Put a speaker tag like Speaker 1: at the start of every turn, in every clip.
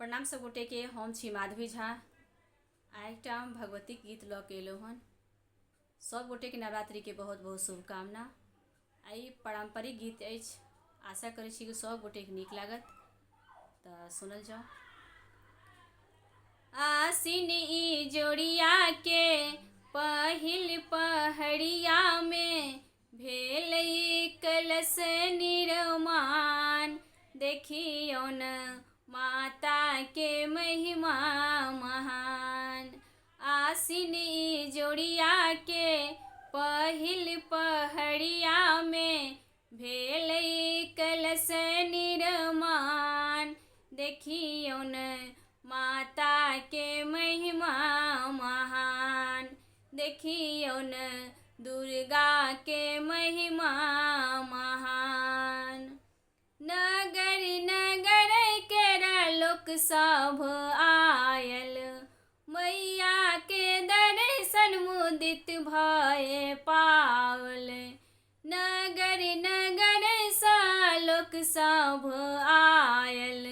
Speaker 1: प्रणाम सब गोटे के। हम छी माधवी झा। आइटा भगवती गीत ल के एलो हन। सब गोटे के नवरात्रि के बहुत बहुत शुभकामना। आई पारंपरिक गीत अछि। आशा करै छी कि सब गोटे के नीक लागत। तो सुनल जाओ। आसिन ई जोड़िया के पहिल पहड़िया में भेल कलश निर्माण। देखियो न माता के महिमा महान। आसिन ई जोड़िया के पहिल पहड़िया में भेल कलश निर्माण। देखियो न माता के महिमा महान। देखियो न दुर्गा के महिमा महान। नगर नगर केरा लोक सब आयल, मैया के दर्शन मुदित भय पावल। नगर नगर सा लोक सब आयल,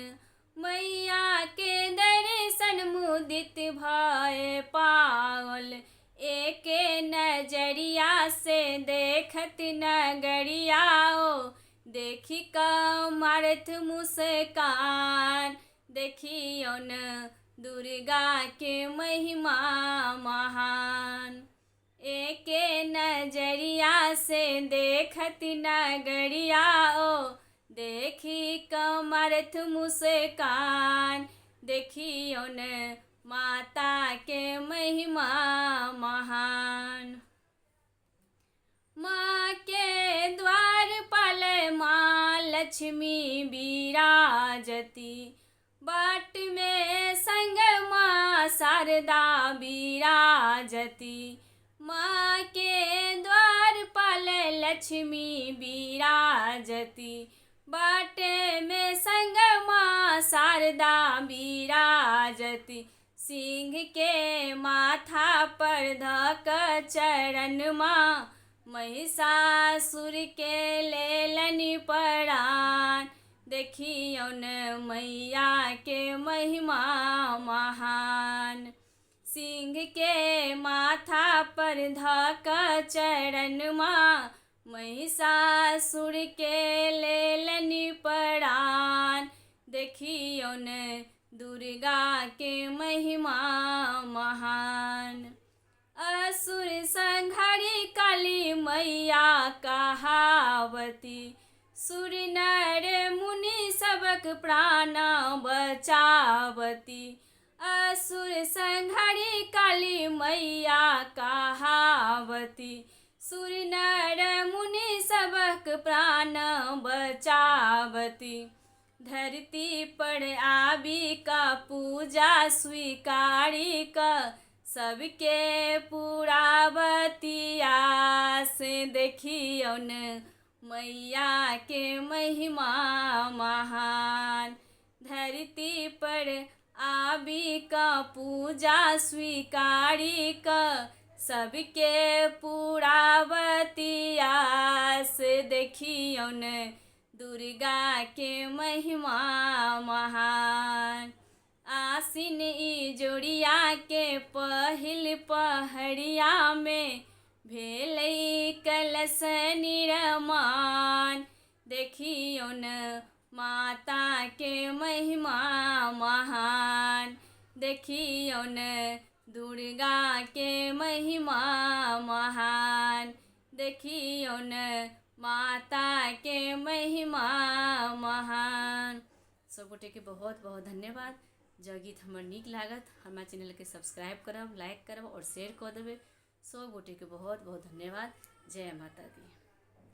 Speaker 1: मैया के दर्शन मुदित भय पावल। एक नजरिया से देखत नगरिया ओ, देखी का मारत मुस्कान। देखियो न दुर्गा के महिमा महान। एक नजरिया से देखत नगरिया ओ, देखी का मारत मुस्कान। देखियो न माता के महिमा महान। माँ के द्वार पल माँ लक्ष्मी विराजती, बाट में संग माँ शारदा विराजती। माँ के द्वार पल लक्ष्मी विराजती, बाट में संग माँ शारदा विराजती। सिंह के माथा पर धक चरण माँ, महिषासुर के लेलन प्राण। देखियो न मैया के महिमा महान। सिंह के माथा पर धक चरण माँ, महिषासुर के लेलन प्राण। देखियो न दुर्गा के महिमा महान। असुर संहारी काली मैया कहावती, सुर नर मुनि सबक प्राण बचावती। असुर संहारी काली मैया कहावती, सुर नर मुनि सबक प्राण बचावती। धरती पर आबी का पूजा स्वीकारी का, सबके पुरावती आस। देखियो न मैया के महिमा महान। धरती पर आबी का पूजा स्वीकारी का, सबके पुरावती आस। देखियो न दुर्गा के महिमा महान। आसिन ई जोड़िया के पहिल पहड़िया में भेल कलश निर्माण। देखियो न माता के महिमा महान। देखियो न दुर्गा के महिमा महान। देखियो न माता के महिमा महान। सब गोटे के बहुत बहुत धन्यवाद। जब गीत हमर नीक लागत हमारे चैनल के सब्सक्राइब करब, लाइक करब और शेयर कर देवे। सब गोटे के बहुत बहुत धन्यवाद। जय माता दी।